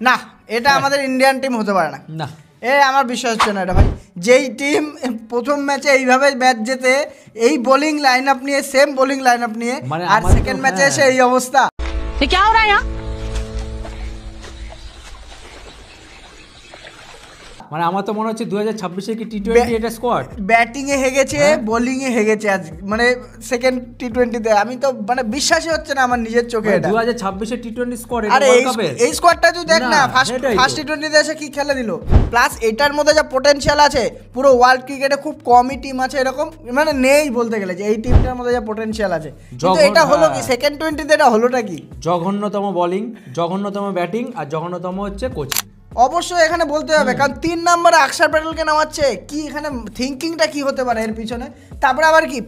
না, এটা আমাদের ইন্ডিয়ান টিম হতে পারে না। না, আমার বিশ্বাস হচ্ছে না এটা ভাই। যেই টিম প্রথম ম্যাচে এইভাবে ম্যাচ জেতে, এই বোলিং লাইন আপ নিয়ে, সেম বোলিং লাইন আপ নিয়ে, আর সেকেন্ড ম্যাচে এসে এই অবস্থা, क्या हो रहा है यहाँ? মানে আমার তো মনে হচ্ছে 2026 কি টি20 এটা স্কোয়াড ব্যাটিং এ হেগেছে, বোলিং এ হেগেছে আজ, মানে সেকেন্ড টি20 তে। আমি তো মানে বিশ্বাসই হচ্ছে না আমার নিজের চোখে এটা। 2026 টি20 স্কোয়াড, আরে এই স্কোয়াডটা তুই দেখ না, ফার্স্ট টি20 তে এসে কি খেলে দিল। প্লাস এটার মধ্যে যা পটেনশিয়াল আছে, পুরো ওয়ার্ল্ড ক্রিকেটে খুব কমই টিম আছে এরকম, মানে নেই বলতে গেলে, যে এই টিমটার মধ্যে যা পটেনশিয়াল আছে। কিন্তু এটা হলো কি সেকেন্ড টি20 এটা হলোটা কি? জঘন্যতম বোলিং, জঘন্যতম ব্যাটিং, আর জঘন্যতম হচ্ছে কোচিং। অবশ্যই এখানে বলতে হবে, কারণ 3 নম্বরে অক্ষর প্যাটেলকে নামাচ্ছে, কি এখানে থিঙ্কিংটা কি হতে পারে এর পিছনে? তারপরে আবার কি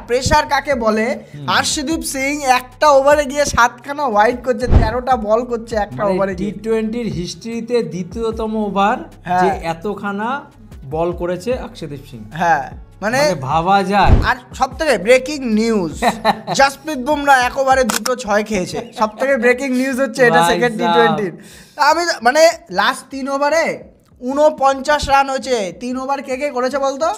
প্রেসার কাকে বলে? আর্শদীপ সিং একটা ওভারে গিয়ে 7খানা ওয়াইড করছে, 13টা বল করছে একটা ওভারে। টি20 হিস্ট্রিতে দ্বিতীয়তম ওভার যে এতখানা বল করেছে অক্ষদীপ সিং। হ্যাঁ, মানে ভাবা যায়। আর সবথেকে ব্রেকিং নিউজ, জাসপ্রীত বুমরা এক ওভারে 2 6 খেয়েছে। সবথেকে ব্রেকিং নিউজ হচ্ছে এটা সেকেন্ড টি20। আমি মানে লাস্ট 3 ওভারে 49 রান হয়েছে। 3 ওভার কে করেছে বলতো?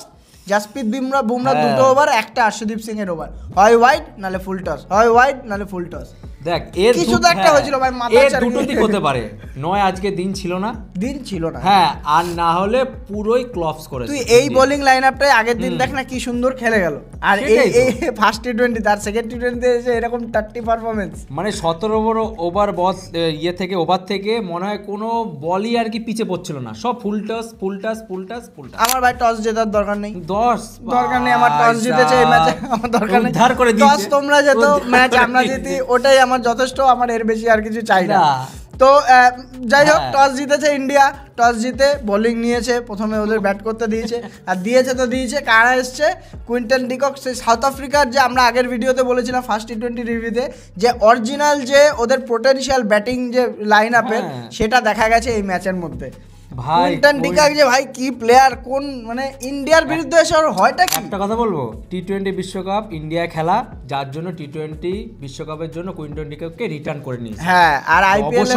জাসপ্রীত বুমরা 2 ওভার, একটা আর্শদীপ সিং এর ওভার, হয় ওয়াইড নালে ফুল টস, হয় ওয়াইড নালে ফুল টস। দেখ এর কিছু তো একটা হয়েছিল ভাই, মাথা এর দুটো দিক হতে পারে। নয় আজকে দিন ছিল না, হ্যাঁ, আর না হলে পুরোই ক্লপস করেছে। তুই এই বোলিং লাইনআপটাই আগের দিন দেখ না কি সুন্দর খেলে গেল। আর এই ফার্স্ট টি20 তার সেকেন্ড টি20 এসে এরকম 30 পারফরম্যান্স, মানে 17 বড় ওভার বল ওভার থেকে মনে হয় কোনো বলই আর কি পিছে পড়ছিল না, সব ফুল টস। আমার ভাই টস জেতার দরকার নেই, 10 দরকার নেই আমার। টস জিতেছে এই ম্যাচে, আমার দরকার নেই। উদ্ধার করে দিয়েছে। টস তোমরা যেত, ম্যাচ আমরা জিতি, ওটাই আমার যথেষ্ট। আমার এর বেশি আর কিছু চাই না। তো যাই হোক, টস জিতেছে ইন্ডিয়া। টস জিতে বোলিং নিয়েছে, প্রথমে ওদের ব্যাট করতে দিয়েছে, আর দিয়েছে কারা এসছে? কুইন্টন ডিকক, সেই সাউথ আফ্রিকার, যে আমরা আগের ভিডিওতে বলেছিলাম ফার্স্ট টি20 রিভিউতে, যে অরিজিনাল যে ওদের পোটেনশিয়াল ব্যাটিং যে লাইন আপের, সেটা দেখা গেছে এই ম্যাচের মধ্যে। কুইন্টন ডিকক যে ভাই কি প্লেয়ার, কোন মানে ইন্ডিয়ার বিরুদ্ধে এসে ওর হয়টা কি? একটা কথা বলবো, টি20 বিশ্বকাপ ইন্ডিয়া খেলা, যার জন্য টি20 বিশ্বকাপের জন্য কুইন্টন ডিককে রিটার্ন করে নিয়েছে। হ্যাঁ, আর আইপিএল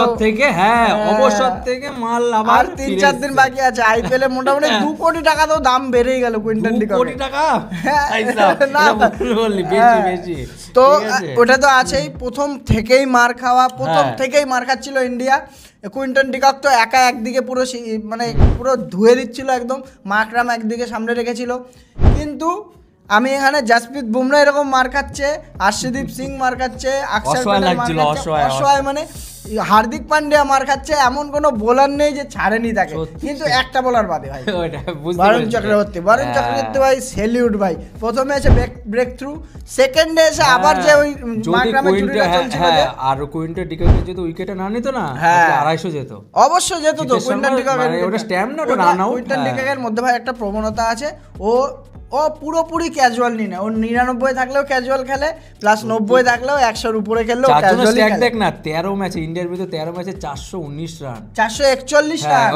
অবসর থেকে মাল আবার 3-4 দিন বাকি আছে। আইপিএল এ মোটামুটি 2 কোটি টাকা তো দাম বেড়েই গেল কুইন্টন ডিকক। 2 কোটি টাকা? বেশি। তো ওটা তো আছেই, প্রথম থেকেই মার খাচ্ছিল ইন্ডিয়া। কুইন্টন ডিকক তো একা একদিকে পুরো মানে পুরো ধুয়ে দিচ্ছিল একদম, মাকরাম একদিকে সামনে রেখেছিল। কিন্তু আমি এখানে জাসপ্রীত বুমরা এরকম মার খাচ্ছে, আর্শদীপ সিং মার খাচ্ছে, অক্ষর প্যাটেল মার খাচ্ছে, অসহায় মানে হার্দিক পান্ডিয়া মার খাচ্ছে, এমন কোনো বোলার নেই যে ছাড়েনি তাকে। কিন্তু একটা বোলার বাদে ভাই, বরুণ চক্রবর্তী ভাই, সেলিউট ভাই। প্রথমে এসে ব্রেক থ্রু, সেকেন্ডে এসে আবার যে ওই মাকরামের চুরিটা চলছিল, আর কুইন্টন ডিকক যদি উইকেটে না নিত না, 250 যেত, অবশ্যই যেত তো কুইন্টন ডিককের। ওটা স্ট্যাম্প না, ওটা রান আউট। কুইন্টন ডিককের মধ্যে ভাই একটা প্রবণতা আছে, ও পুরোপুরি ক্যাজুয়াল নি না। ও 99 থাকলেও ক্যাজুয়াল খেলে, প্লাস 90 থাকলেও 100-র উপরে খেললেও ক্যাজুয়াল খেলে। দেখ না, 13 ম্যাচে ইন্ডিয়ার বিরুদ্ধে 13 ম্যাচে 419 রান, 441 রান,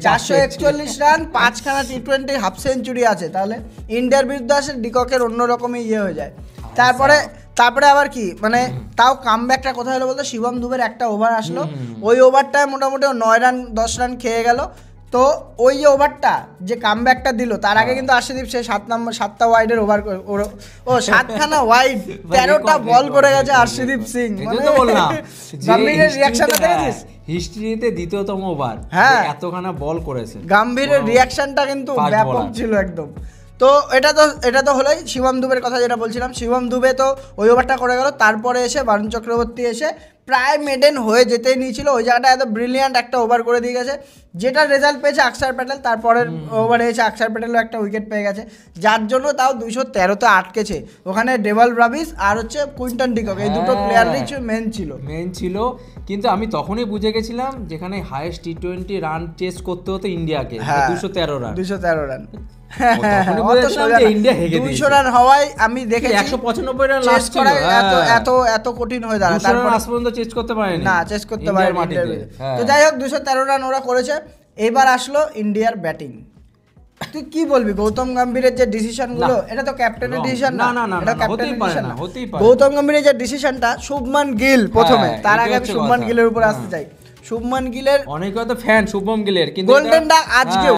441 রান, 5খানা টি20 হাফ সেঞ্চুরি আছে। তাহলে ইন্ডিয়ার বিরুদ্ধে আসে ডিককের অন্যরকমই হয়ে যায়। তারপরে আবার কি মানে, তাও কামব্যাকটা কোথায় হলো বলতো? শিবম দুবের একটা ওভার আসলো, ওই ওভারটায় মোটামুটি 9 রান 10 রান খেয়ে গেল। তো ওই যে ওভারটা যে কামব্যাকটা দিল, তার আগে কিন্তু আর্শদীপ সে 7টা ওয়াইডের ওভার, 7খানা ওয়াইড, 13টা বল করে গেছে আর্শদীপ সিং। গাম্ভীরের রিয়াকশনটা দেখেছিস? হিস্ট্রিতে দ্বিতীয়তম ওভার, এতখানা বল করেছে। গাম্ভীরের রিয়াকশনটা কিন্তু ব্যাপক ছিল একদম। তো এটা তো হলোই শিবম দুবের কথা যেটা বলছিলাম। শিবম দুবে তো ওই ওভারটা করে গেল। তারপরে এসে বরুণ চক্রবর্তী এসে প্রায় মেডেন হয়ে যেতেই নিয়েছিল, ওই জায়গাটা এত ব্রিলিয়ান্ট একটা ওভার করে দিয়ে গেছে, যেটা রেজাল্ট পেয়েছে অক্ষর প্যাটেল। তারপরের ওভারে এসে অক্ষর প্যাটেলও একটা উইকেট পেয়ে গেছে, যার জন্য তাও 213-তে আটকেছে। ওখানে ডেভাল ব্রাভিস আর হচ্ছে কুইন্টন ডিকক, এই দুটো প্লেয়ারই মেন ছিল। কিন্তু আমি তখনই বুঝে গেছিলাম যেখানে হাইয়েস্ট টি20 রান চেস করতে হতো ইন্ডিয়াকে, 213 রান। 200 রান হওয়ায় আমি দেখেছি 195 রান লাস্ট ছিল, এত কঠিন হয়ে দাঁড়ায়। তারপর আজ পর্যন্ত চেস করতে পারেনি, তো যাই হোক 213 রান ওরা করেছে। এবার আসলো ইন্ডিয়ার ব্যাটিং। তুই কি বলবি গৌতম গম্ভীরের যে ডিসিশন গুলো? এটা তো ক্যাপ্টেনের ডিসিশন না, এটা ক্যাপ্টেনের ডিসিশন না। গৌতম গম্ভীরের যে ডিসিশনটা, শুভমান গিল প্রথমে, তার আগে শুভমান গিলের উপর আসতে চাই। শুভমান গিলের অনেকে হয়তো ফ্যান শুভম গিলের, কিন্তু গোল্ডেন ডাক আজকেও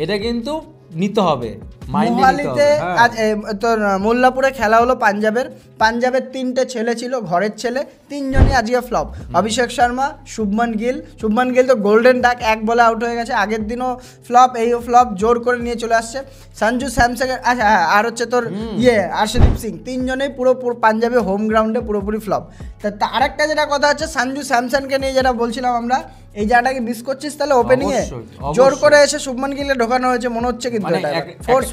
এটা কিন্তু নিতে হবে, মোহালিতে আজ তোর মোল্লাপুরে খেলা হলো পাঞ্জাবের 3টে ছেলে ছিল, ঘরের ছেলে, 3জনই আজকে ফ্লপ। অভিষেক শর্মা, শুভমান গিল তো গোল্ডেন ডাক 1 বলে আউট হয়ে গেছে, আগের দিনও ফ্লপ, এইও ফ্লপ, জোর করে নিয়ে চলে আসছে। সঞ্জু স্যামসং, আচ্ছা হ্যাঁ, আর হচ্ছে তোর আর্শদীপ সিং, 3জনেই পুরো পাঞ্জাবে হোম গ্রাউন্ডে পুরোপুরি ফ্লপ। তা আরেকটা যেটা কথা হচ্ছে সঞ্জু স্যামসনকে নিয়ে যেটা বলছিলাম আমরা, এই জায়গাটাকে মিস করছিস তাহলে ওপেনিং এ জোর করে এসে শুভমান গিলে ঢোকানো হয়েছে মনে হচ্ছে, কিন্তু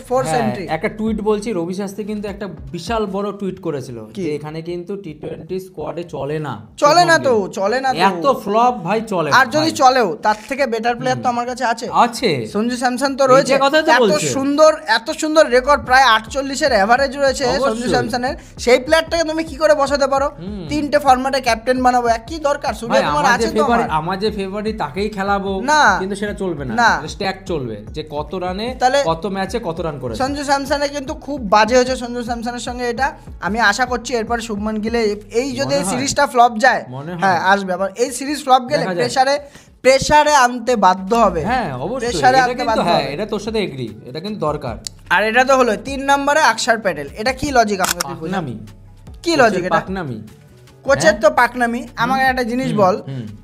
ফোর্স এন্ট্রি। একটা টুইট বলছি, রবি শাস্ত্রী কিন্তু একটা বিশাল বড় টুইট করেছিল যে এখানে কিন্তু টি20 স্কোয়াডে চলে না তো এত ফ্লপ ভাই, চলে আর যদি চলেও তার থেকে বেটার প্লেয়ার তো আমার কাছে আছে সঞ্জু স্যামসন তো রয়েছে, এত সুন্দর রেকর্ড, প্রায় 48-এর এভারেজ রয়েছে সঞ্জু স্যামসনের, সেই প্লেয়ারটাকে তুমি কি করে বসাতে পারো? 3টে ফরম্যাটে ক্যাপ্টেন বানাবো, কি দরকার? সূর্যকুমার আছে তো আমার যে ফেভারিট তাকেই খেলাবো না, কিন্তু সেটা চলবে না, স্ট্যাক চলবে যে কত রানে কত ম্যাচে কত রান করেছে। সঞ্জু স্যামসনের কিন্তু খুব বাজে হয়েছে সঞ্জু স্যামসনের সঙ্গে, এটা আমি আশা করছি এরপর শুভমান গিলে এই যদি সিরিজটা ফ্লপ যায়, হ্যাঁ আসবে আবার, এই সিরিজ ফ্লপ গেলে প্রেসারে আনতে বাধ্য হবে। হ্যাঁ অবশ্যই, এটা তোর সাথে এগ্রি, এটা কিন্তু দরকার। আর এটা তো হলো 3 নম্বরে অক্ষর প্যাটেল, এটা কি লজিক? আমাকে তুই বুঝাবি কি লজিক? এটা পাকনামি, কোচের তো পাকনামি। আমাকে একটা জিনিস বল,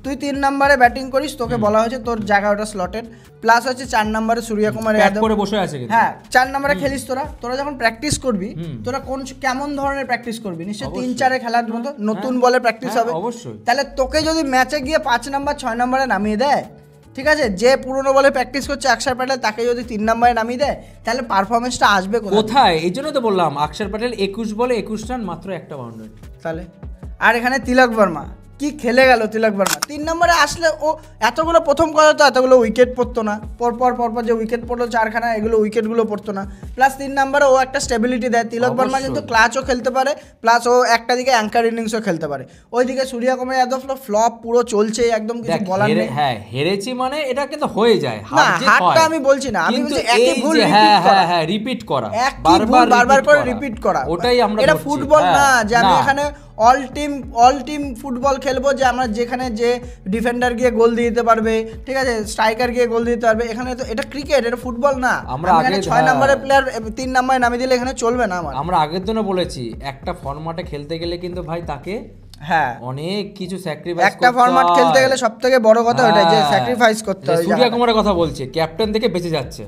তুই 3 নম্বরে ব্যাটিং করিস, তোকে বলা হয়েছে তোর জায়গা ওটা স্লটেড, প্লাস হচ্ছে 4 নম্বরে সূর্যকুমার যাদব করে বসে আছে, হ্যাঁ 4 নম্বরে খেলিস। তোরা যখন প্র্যাকটিস করবি, তোরা কেমন ধরনের প্র্যাকটিস করবি? নিশ্চয়ই 3-4-এ খেলার মতো নতুন বলে প্র্যাকটিস হবে। অবশ্যই। তাহলে তোকে যদি ম্যাচে গিয়ে 5 নম্বর 6 নম্বরে নামিয়ে দেয়, ঠিক আছে, যে পুরনো বলে প্র্যাকটিস করছে অক্ষর প্যাটেল, তাকে যদি 3 নম্বরে নামিয়ে দেয়, তাহলে পারফরমেন্সটা আসবে কোথায়? এই জন্য তো বললাম অক্ষর প্যাটেল 21 বলে 21 রান, মাত্র একটা বাউন্ডারি। তাহলে আর এখানে তিলক বর্মা কি খেলে গেল? তিলক বর্মা 3 নম্বরে আসলে ও এতগুলো, প্রথম কথা তো এতগুলো উইকেট পড়তো না, পরপর যে উইকেট পড়লো 4খানা, এগুলো উইকেটগুলো পড়তো না, প্লাস 3 নম্বরে ও একটা স্টেবিলিটি দেয়। তিলক বর্মা কিন্তু ক্লাচও খেলতে পারে, প্লাস ও একটা দিকে অ্যাঙ্কার ইনিংসও খেলতে পারে। ওইদিকে সূর্যকুমার যাদব ফ্লপ পুরো চলছে, একদম কিছু বলার নেই। হ্যাঁ হেরেছি মানে এটা কিন্তু হয়ে যায়, না হারটা আমি বলছি না, আমি বলছি একই ভুল রিপিট করা, বারবার করে রিপিট করা, ওটাই আমরা, এটা ফুটবল না যে আমি এখানে অল টিম ফুটবল খেলবো, যে আমরা যেখানে যে ডিফেন্ডার গিয়ে গোল দিয়ে দিতে পারবে, ঠিক আছে, স্ট্রাইকার গিয়ে গোল দিতে পারবে। এখানে তো এটা ক্রিকেট, এটা ফুটবল না। আমরা আগে 6 নম্বরের প্লেয়ার 3 নম্বরে নামিয়ে দিলে এখানে চলবে না। আমরা আগের দিনে বলেছি একটা ফরম্যাটে খেলতে গেলে কিন্তু ভাই তাকে হ্যাঁ অনেক কিছু স্যাক্রিফাইস, একটা ফরম্যাট খেলতে গেলে সবথেকে বড় কথা ওটাই যে স্যাক্রিফাইস করতে হয়। সূর্যকুমারের কথা বলছে, ক্যাপ্টেন থেকে বেঁচে যাচ্ছে,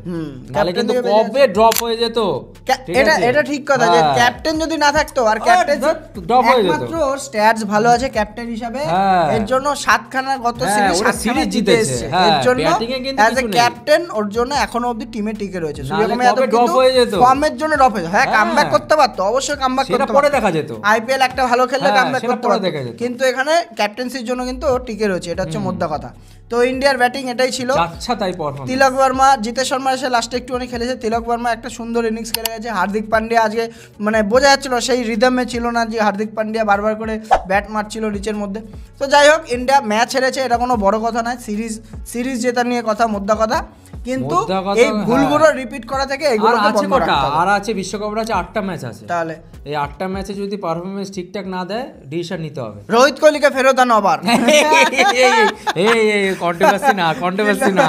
নালে কিন্তু কবে ড্রপ হয়ে যেত। এটা ঠিক কথা যে ক্যাপ্টেন যদি না থাকতো, আর ক্যাপ্টেন ড্রপ হয়ে যেত, একমাত্র ওর স্ট্যাটস ভালো আছে ক্যাপ্টেন হিসাবে, এর জন্য 7খানা গত সিরিজ জিতে এসেছে, এর জন্য অ্যাজ এ ক্যাপ্টেন ওর জন্য এখনো অবধি টিমে টিকে রয়েছে। সূর্যকুমার যাদব ড্রপ হয়ে যেত, ফর্মের জন্য ড্রপ হয়ে, হ্যাঁ কামব্যাক করতে পারতো, অবশ্যই কামব্যাক করতে পারতো, পরে দেখা যেত। আইপিএল একটা ভালো খেললে কামব্যাক করতে পারতো, কিন্তু এখানে ক্যাপ্টেন্সির জন্য কিন্তু টিকে রয়েছে, এটা হচ্ছে মোদ্দা কথা। তো ইন্ডিয়ার ব্যাটিং এটাই ছিল। আচ্ছা তাই পারফরম্যান্স, তিলক বর্মা, জিতেশ শর্মা এসে লাস্টে একটুখানি খেলেছে, তিলক বর্মা একটা সুন্দর ইনিংস খেলে গেছে। হার্দিক পান্ডিয়া আজকে মানে বোঝা যাচ্ছিল সেই রিদমে ছিল না, যে হার্দিক পান্ডিয়া বারবার করে ব্যাট মারছিল নিচের মধ্যে। তো যাই হোক, ইন্ডিয়া ম্যাচ হেরেছে, এটা কোনো বড় কথা নয়, সিরিজ জেতা নিয়ে কথা, মোদ্দা কথা। কিন্তু এই ভুলগুলো রিপিট করা থেকে এগুলো আছে কটা আর আছে, বিশ্বকাপের আছে 8টা ম্যাচ আছে, তাহলে এই 8টা ম্যাচে যদি পারফরম্যান্স ঠিকঠাক না দেয়, ডিসিশন নিতে হবে। রোহিত কোহলিকে ফেরত আনো আবার। এই কন্ট্রোভার্সি না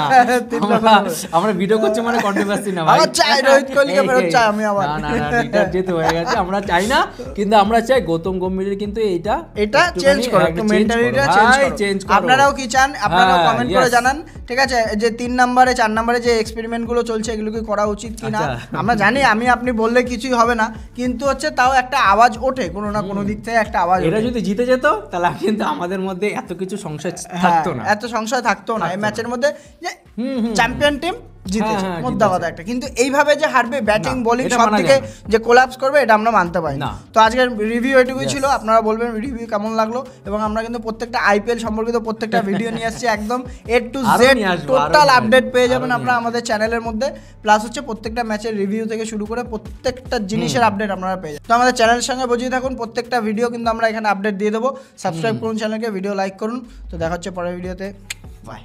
আমরা ভিডিও করছি মানে কন্ট্রোভার্সি না ভাই, আমরা চাই রোহিত কোহলিকে ফেরত চাই, আমি আবার না রিটায়ার যেতে হয়ে গেছে, আমরা চাই না, কিন্তু আমরা চাই গৌতম গম্ভীরের কিন্তু এটা চেঞ্জ করো, একটু মেন্টালিটিটা চেঞ্জ করো। আপনারাও কি চান? আপনারাও কমেন্ট করে জানান, ঠিক আছে, যে 3 নম্বরে 4 নম্বরে যে এক্সপেরিমেন্ট গুলো চলছে এগুলো কি করা উচিত কিনা। আমরা জানি আপনি বললে কিছুই হবে না, কিন্তু হচ্ছে তাও একটা আওয়াজ ওঠে, কোনো না কোনো দিক থেকে একটা আওয়াজ। এটা যদি জিতে যেত তাহলে কিন্তু আমাদের মধ্যে এত কিছু সংশয় থাকতো না, এত সংশয় থাকতো না এই ম্যাচের মধ্যে, যে চ্যাম্পিয়ন টিম জিতেছে, মোদ্দা কথা একটা। কিন্তু এইভাবে যে হারবে, ব্যাটিং বোলিং সব থেকে যে কোলাপস করবে, এটা আমরা মানতে পারি না। তো আজকের রিভিউ এটুকুই ছিল, আপনারা বলবেন রিভিউ কেমন লাগলো, এবং আমরা কিন্তু প্রত্যেকটা আইপিএল সম্পর্কিত প্রত্যেকটা ভিডিও নিয়ে আসছি, একদম A to Z total update পেয়ে যাবেন আপনারা আমাদের চ্যানেলের মধ্যে, প্লাস হচ্ছে প্রত্যেকটা ম্যাচের রিভিউ থেকে শুরু করে প্রত্যেকটা জিনিসের আপডেট আপনারা পেয়ে যাবেন। তো আমাদের চ্যানেলের সঙ্গে বুঝিয়ে থাকুন, প্রত্যেকটা ভিডিও কিন্তু আমরা এখানে আপডেট দিয়ে দেবো। সাবস্ক্রাইব করুন চ্যানেলকে, ভিডিও লাইক করুন। তো দেখা হচ্ছে পরের ভিডিওতে, বাই।